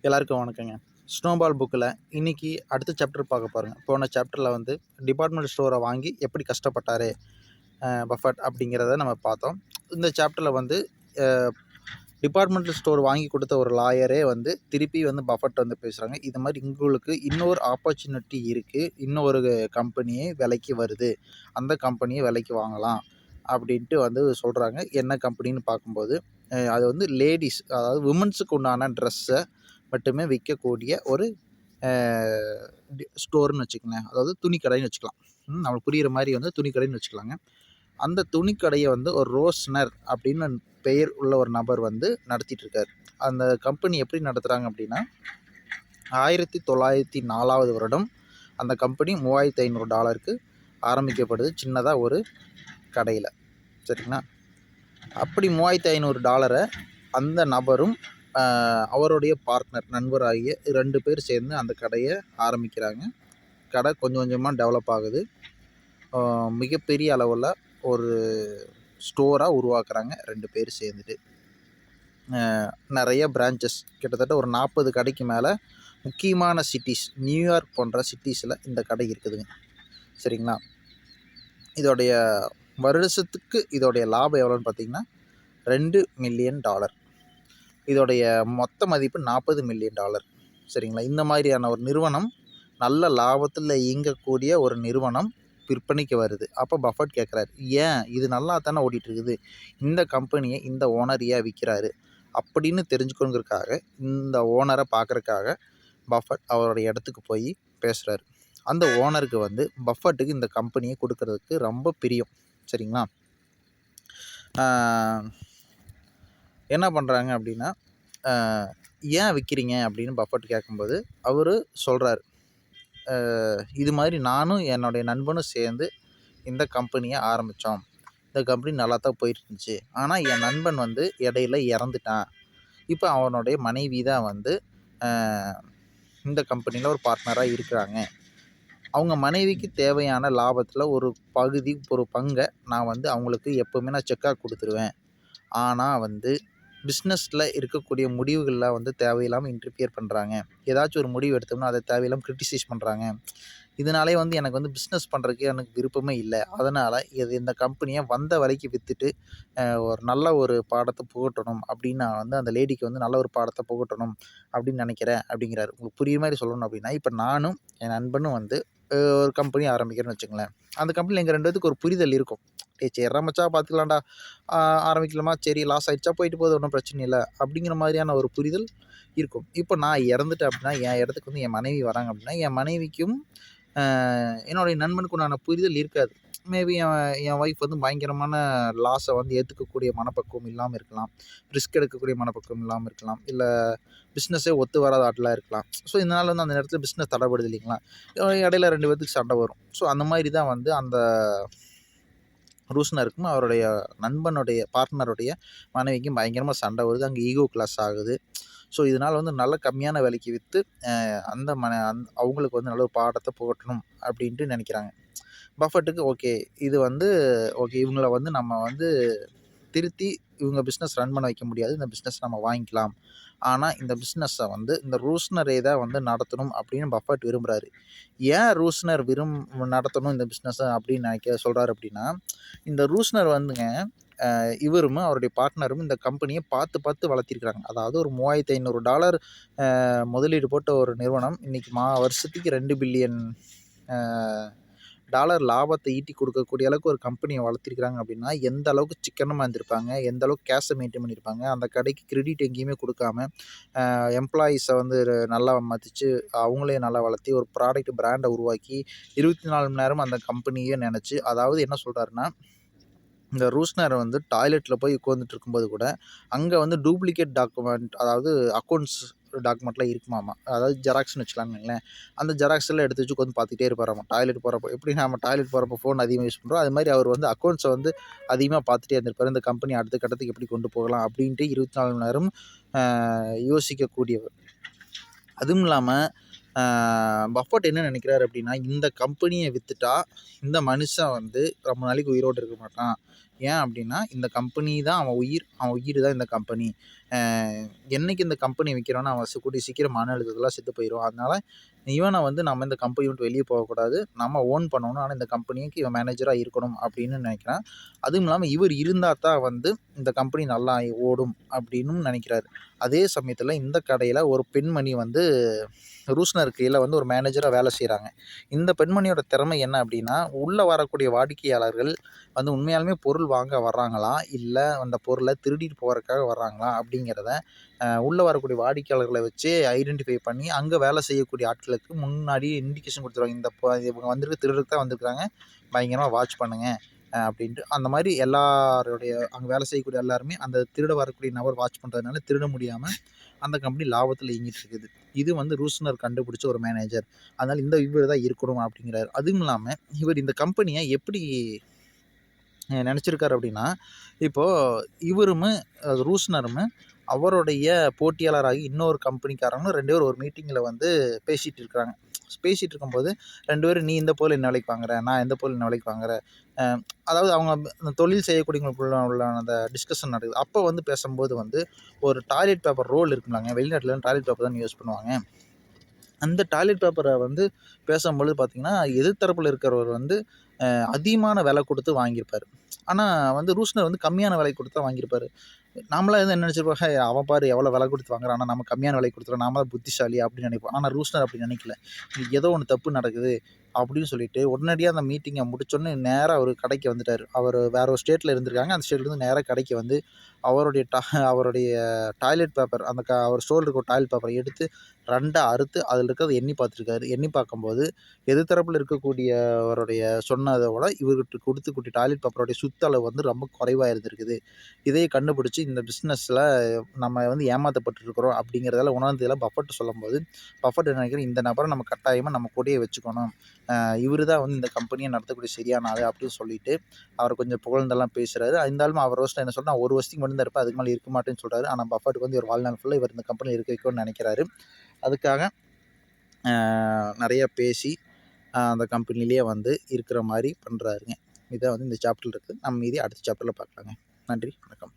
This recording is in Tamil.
எல்லாருக்கும் வணக்கங்க. ஸ்னோபால் புக்கில் இன்றைக்கி அடுத்த சாப்டர் பார்க்க பாருங்க. போன சாப்டரில் வந்து டிபார்ட்மெண்ட் ஸ்டோரை வாங்கி எப்படி கஷ்டப்பட்டார் பஃபட் அப்படிங்கிறத நம்ம பார்த்தோம். இந்த சாப்டரில் வந்து டிபார்ட்மெண்டல் ஸ்டோர் வாங்கி கொடுத்த ஒரு லாயரே வந்து திருப்பி வந்து பஃபட் வந்து பேசுகிறாங்க. இது மாதிரி உங்களுக்கு இன்னொரு ஆப்பர்ச்சுனிட்டி இருக்குது, இன்னொரு கம்பெனியே விலைக்கு வருது, அந்த கம்பெனியை விலைக்கு வாங்கலாம் அப்படின்ட்டு வந்து சொல்கிறாங்க. என்ன கம்பெனின்னு பார்க்கும்போது அது வந்து லேடிஸ், அதாவது விமன்ஸுக்கு உண்டான ட்ரெஸ்ஸை மட்டுமே விற்கக்கூடிய ஒரு ஸ்டோர்னு வச்சுக்கோங்களேன். அதாவது துணிக்கடைன்னு வச்சுக்கலாம். நம்மளுக்கு புரிகிற மாதிரி வந்து துணிக்கடைன்னு வச்சுக்கலாங்க. அந்த துணிக்கடையை வந்து ஒரு ரோஸ்னர் அப்படின்னு பெயர் உள்ள ஒரு நபர் வந்து நடத்திட்டுருக்கார். அந்த கம்பெனி எப்படி நடத்துகிறாங்க அப்படின்னா, 1904 வருடம் அந்த கம்பெனி $3500 ஆரம்பிக்கப்படுது, சின்னதாக ஒரு கடையில். சரிங்களா? அப்படி $3500 அந்த நபரும் அவருடைய பார்ட்னர், நண்பராகிய 2 பேர் சேர்ந்து அந்த கடையை ஆரம்பிக்கிறாங்க. கடை கொஞ்சம் கொஞ்சமாக டெவலப் ஆகுது. மிகப்பெரிய அளவில் ஒரு ஸ்டோராக உருவாக்குறாங்க 2 பேர் சேர்ந்துட்டு. நிறைய பிரான்ச்சஸ், கிட்டத்தட்ட ஒரு 40 கடைக்கு மேலே முக்கியமான சிட்டிஸ், நியூயார்க் போன்ற சிட்டிஸில் இந்த கடை இருக்குதுங்க. சரிங்களா? இதோடைய வருஷத்துக்கு இதோடைய லாபம் எவ்வளோன்னு பார்த்தீங்கன்னா $2 மில்லியன். இதோடைய மொத்த மதிப்பு $40 மில்லியன். சரிங்களா? இந்த மாதிரியான ஒரு நிறுவனம், நல்ல லாபத்தில் இயங்கக்கூடிய ஒரு நிறுவனம் விற்பனைக்கு வருது. அப்போ பஃபட் கேட்குறாரு, ஏன் இது நல்லா தானே ஓடிட்டுருக்குது, இந்த கம்பெனியை இந்த ஓனர் ஏன் விற்கிறாரு அப்படின்னு தெரிஞ்சுக்கணுங்கிறதுக்காக, இந்த ஓனரை பார்க்குறக்காக பஃபட் அவருடைய இடத்துக்கு போய் பேசுகிறாரு. அந்த ஓனருக்கு வந்து பஃபட்டுக்கு இந்த கம்பெனியை கொடுக்கறதுக்கு ரொம்ப பிரியம். சரிங்களா? என்ன பண்ணுறாங்க அப்படின்னா, ஏன் விற்கிறீங்க அப்படின்னு பஃபட் கேட்கும்போது அவர் சொல்கிறார், இது மாதிரி நானும் என்னுடைய நண்பனும் சேர்ந்து இந்த கம்பெனியை ஆரம்பித்தோம். இந்த கம்பெனி நல்லா தான் போயிட்டு இருந்துச்சு. ஆனால் என் நண்பன் வந்து இடையில இறந்துட்டான். இப்போ அவனுடைய மனைவி தான் வந்து இந்த கம்பெனியில் ஒரு பார்ட்னராக இருக்கிறாங்க. அவங்க மனைவிக்கு தேவையான லாபத்தில் ஒரு பகுதி, ஒரு பங்கை நான் வந்து அவங்களுக்கு எப்போவுமே நான் செக்காக கொடுத்துருவேன். ஆனால் வந்து பிஸ்னஸில் இருக்கக்கூடிய முடிவுகளில் வந்து தேவையில்லாமல் இன்டர்ஃபியர் பண்ணுறாங்க. ஏதாச்சும் ஒரு முடிவு எடுத்தோம்னா அதை தேவையில்லாமல் கிரிட்டிசைஸ் பண்ணுறாங்க. இதனாலே வந்து எனக்கு வந்து பிஸ்னஸ் பண்ணுறதுக்கு எனக்கு விருப்பமே இல்லை. அதனால் இந்த கம்பெனியை வந்த விலைக்கு விற்றுட்டு ஒரு நல்ல ஒரு பாடத்தை புகட்டணும் அப்படின்னு நான் வந்து அந்த லேடிக்கு வந்து நல்ல ஒரு பாடத்தை புகட்டணும் அப்படின்னு நினைக்கிறேன் அப்படிங்கிறாரு. உங்களுக்கு புரியுற மாதிரி சொல்லணும் அப்படின்னா, இப்போ நானும் என் நண்பனும் வந்து ஒரு கம்பெனி ஆரம்பிக்கிறேன்னு வச்சுங்களேன். அந்த கம்பெனியில் எங்கள் 2 பேத்துக்கு ஒரு புரிதல் இருக்கும். சரிடா மச்சான் பார்த்துக்கலாம்டா, ஆரம்பிக்கலாமா, சரி லாஸ் ஆகிடுச்சா போயிட்டு போகுது, ஒன்றும் பிரச்சனை இல்லை அப்படிங்கிற மாதிரியான ஒரு புரிதல் இருக்கும். இப்போ நான் இறந்துட்டேன் அப்படின்னா, என் இடத்துக்கு வந்து என் மனைவி வராங்க அப்படின்னா, என் மனைவிக்கும் என்னுடைய நண்பனுக்கு உண்டான புரிதல் இருக்காது. மேபி என் ஒய்ஃப் வந்து பயங்கரமான லாஸை வந்து ஏற்றுக்கக்கூடிய மனப்பக்குவம் இல்லாமல் இருக்கலாம். ரிஸ்க் எடுக்கக்கூடிய மனப்பக்குவம் இல்லாமல் இருக்கலாம். இல்லை பிஸ்னஸே ஒத்து வராத ஆட்டெலாம் இருக்கலாம். ஸோ இதனால் வந்து அந்த நேரத்தில் பிஸ்னஸ் தடைப்படுது இல்லைங்களா? இடையில 2 பேத்துக்கு சண்டை வரும். ஸோ அந்த மாதிரி தான் வந்து அந்த ரூஸ்னருக்கும் அவருடைய நண்பனுடைய பார்ட்னருடைய மனைவிக்கும் பயங்கரமாக சண்டை வருது. அங்கே ஈகோ கிளாஸ் ஆகுது. ஸோ இதனால் வந்து நல்ல கம்மியான விலைக்கு விற்று அவங்களுக்கு வந்து நல்ல ஒரு பாடத்தை புகட்டணும் அப்படின்ட்டு நினைக்கிறாங்க. பஃபட்டுக்கு ஓகே, இது வந்து ஓகே, இவங்கள வந்து நம்ம வந்து திருத்தி இவங்க பிஸ்னஸ் ரன் பண்ண வைக்க முடியாது, இந்த பிஸ்னஸ் நம்ம வாங்கிக்கலாம். ஆனால் இந்த பிஸ்னஸை வந்து இந்த ரூஸ்னரே தான் வந்து நடத்தணும் அப்படின்னு பஃபட் விரும்புகிறாரு. ஏன் ரூஸ்னர் நடத்தணும் இந்த பிஸ்னஸை அப்படின்னு சொல்கிறாரு அப்படின்னா, இந்த ரூஸ்னர் வந்துங்க இவரும் அவருடைய பார்ட்னரும் இந்த கம்பெனியை பார்த்து வளர்த்திருக்கிறாங்க. அதாவது ஒரு $3500 முதலீடு போட்ட ஒரு நிறுவனம் இன்றைக்கி வருஷத்துக்கு $2 பில்லியன் லாபத்தை ஈட்டி கொடுக்கக்கூடிய அளவுக்கு ஒரு கம்பெனியை வளர்த்திருக்கிறாங்க அப்படின்னா, எந்த அளவுக்கு சிக்கனமாக இருந்திருப்பாங்க, எந்த அளவுக்கு கேஷை மெயின்டைன் பண்ணியிருப்பாங்க. அந்த கடைக்கு கிரெடிட் எங்கேயுமே கொடுக்காம எம்ப்ளாயீஸை வந்து நல்லா மதித்து அவங்களையும் நல்லா வளர்த்தி ஒரு பிராண்டை உருவாக்கி 24 மணி நேரம் அந்த கம்பெனியே நினச்சி, அதாவது என்ன சொல்கிறாருன்னா, இந்த ரூஸ்னர் வந்து டாய்லெட்டில் போய் உட்காந்துட்டு இருக்கும்போது கூட அங்கே வந்து டூப்ளிகேட் டாக்குமெண்ட், அதாவது அக்கௌண்ட்ஸ் டாக்குமெண்ட்லாம் இருக்குமாமா. அதாவது ஜெராக்ஸ்னு வச்சுக்கலாங்களேன். அந்த ஜெராக்ஸ் எல்லாம் எடுத்து வச்சு உட்காந்து பார்த்துக்கிட்டே இருப்பாராமா டாய்லெட் போகிறப்போ. எப்படி நம்ம டாய்லெட் போகிறப்போ ஃபோன் அதிகமாக யூஸ் பண்ணுறோம், அது மாதிரி அவர் வந்து அக்கௌண்ட்ஸை வந்து அதிகமாக பார்த்துட்டே இருந்திருப்பார். இந்த கம்பெனி அடுத்த கட்டத்துக்கு எப்படி கொண்டு போகலாம் அப்படின்ட்டு 24 மணி நேரம் யோசிக்கக்கூடியவர். அதுவும் இல்லாமல் பஃபட் என்ன நினைக்கிறாரு அப்படின்னா, இந்த கம்பெனியை விற்றுட்டா இந்த மனுஷன் வந்து ரொம்ப நாளைக்கு உயிரோடு இருக்க மாட்டான், ஏன் அப்படின்னா, இந்த கம்பெனி தான் அவன் உயிர். அவன் உயிர் தான் இந்த கம்பெனி. அ என்னைக்கு இந்த கம்பெனி விக்கிறானோ, அவன் கூடிய சீக்கிரம் மன அழுத்தத்தில செத்து போயிருவான். அதனால இவன வந்து நம்ம இந்த கம்பெனி விட்டு வெளிய போகக்கூடாது. நம்ம ஓன் பண்ணணும். ஆனா இந்த கம்பெனிக்கு இவன் மேனேஜரா இருக்கணும் அப்படின்னு நினைக்கிறான். அதுவும் இல்லாம இவர் இருந்தா தான் வந்து இந்த கம்பெனி நல்லா ஓடும் அப்படின்னும் நினைக்கிறாரு. அதே சமயத்தில இந்த கடையில ஒரு பெண்மணி வந்து ரூஸ்னர் கீழ வந்து ஒரு மேனேஜரா வேலை செய்றாங்க. இந்த பெண்மணியோட திறமை என்ன அப்படின்னா, உள்ள வரக்கூடிய வாடிக்கையாளர்கள் வந்து உண்மையாலுமே பொருள் வாங்க வர்றாங்களா? இல்ல அந்த பொருள திருடிட்டு போறதுக்காக வர்றாங்களா? அப்படிங்கிறத உள்ள வரக்கூடிய வாடிக்கையாளர்கள வச்சே ஐடென்டிஃபை பண்ணி, அங்க வேலை செய்யக்கூடிய ஆட்களுக்கு முன்னாடியே இண்டிகேஷன் குடுத்துருவாங்க. இவங்க வந்திருக்கு திருடருக்கு தான் வந்திருக்காங்க. பயங்கரமா வாட்ச் பண்ணுங்க. அப்படின்ட்டு. அந்த மாரி எல்லாருடைய அங்க வேலை செய்யக்கூடிய எல்லாருமே அந்த திருட வரக்கூடிய நபர் வாட்ச் பண்றதுனால திருட முடியாம அந்த கம்பெனி லாபத்தில இயங்கிட்டு இருக்குது. இது வந்து ரூஸ்னர் கண்டுபிடிச்ச ஒரு மேனேஜர். அதனால இந்த இவரு தான் இருக்கணும் அப்படிங்கிறாரு. அதுவும் இல்லாம இவர் இந்த கம்பெனிய எப்படி நெனச்சிருக்காரு அப்படின்னா, இப்போ இவருமு ரூஸ்னருமு அவருடைய போட்டியாளராகி இன்னொரு கம்பெனிக்காரங்களும் 2 பேரும் ஒரு மீட்டிங்ல வந்து பேசிட்டு இருக்காங்க. பேசிட்டு இருக்கும்போது 2 பேரும் நீ இந்த பொருள் என்ன விலைக்கு வாங்குற? நான் இந்த பொருள் என்ன விலைக்கு வாங்குறேன்? அ அதாவது அவங்க அந்த தொழில் செய்யக்கூடியவங்களுக்குள்ள உள்ள அந்த டிஸ்கஷன் நடக்குது. அப்ப வந்து பேசம்போது வந்து ஒரு டாய்லெட் பேப்பர் ரோல் இருக்கும்லங்க. வெளிநாட்டுலலாம் டாய்லெட் பேப்பர் தானே யூஸ் பண்ணுவாங்க. அந்த டாய்லெட் பேப்பர வந்து பேசம்பொழுது பார்த்தீங்கன்னா, எதிர் தரப்புல இருக்கிறவர் வந்து அதிகமான விலை குடுத்து வாங்கியிருப்பாரு. ஆனா வந்து ரூஸ்னர் வந்து கம்மியான விலை குடுத்து தான் வாங்கியிருப்பாரு. நாமலாம் என்ன நெனச்சிருப்போம், "ஹே அவன் பாரு எவ்வளோ விலை குடுத்து வாங்குறான். ஆனா நம்ம கம்மியான விலைக்கு குடுத்துறோம். நாம தான் புத்திசாலி" அப்படின்னு நெனைப்போம். ஆனா ரூஸ்னர் அப்படி நெனைக்கல. ஏதோ ஒண்ணு தப்பு நடக்குது அப்படின்னு சொல்லிட்டு, உடனடியா அந்த மீட்டிங்க முடிச்சோனே நேரா அவரு கடைக்கு வந்துட்டாரு. அவரு வேற ஒரு ஸ்டேட்ல இருந்திருக்காங்க. அந்த ஸ்டேட்லேருந்து நேரா கடைக்கு வந்து, அவருடைய அவருடைய டாய்லெட் பேப்பர் அந்த அவர் ஸ்டோர்ல இருக்க டாய்லெட் பேப்பர எடுத்து 2ஆ அறுத்து அதில இருக்கிறத எண்ணி பார்த்துருக்காரு. எண்ணி பார்க்கும்போது, எதிர் தரப்புல இருக்கக்கூடியவருடைய சொன்னத விட இவர்கிட்ட குடுத்துக்கூடிய டாய்லெட் பேப்பருடைய சுத்த அளவு வந்து ரொம்ப குறைவா இருந்திருக்குது. இதையே கண்டுபிடிச்சு இந்த பிசினஸ்ல நம்ம வந்து ஏமாத்தப்பட்டுருக்கிறோம் அப்படிங்கிறதெல்லாம் உணர்ந்ததெல்லாம் பஃபெட் சொல்லும்போது, பஃபெட் என்ன நினைக்கிறார், இந்த நபர நம்ம கட்டாயமா நம்ம கூடயே வச்சுக்கணும். இவரு தான் வந்து இந்த கம்பெனிய நடத்தக்கூடிய சரியான ஆளு அப்படின்னு சொல்லிட்டு, அவர கொஞ்சம் புகழ்ந்தெல்லாம் பேசுறாரு. இருந்தாலும் அவர் ரோஸ்ட்ல என்ன சொல்றாரு, நான் 1 வருஷத்துக்கு மட்டும் தான் இருப்பேன். அதுக்கு மேல இருக்க மாட்டேன்னு சொல்றாரு. ஆனா பஃபெட்க்கு வந்து இவர் வாழ்நாள் ஃபுல்லா இவர் இந்த கம்பெனில இருக்க வைக்கணும்னு நெனைக்கிறாரு. அதுக்காக அ நெறைய பேசி, அந்த கம்பெனிலேயே வந்து இருக்கிற மாரி பண்றாருங்க. இதான் வந்து இந்த சாப்டர்ல இருக்கு. நம்ம மீதி அடுத்த சாப்டர்ல பார்க்கலாங்க. நன்றி, வணக்கம்.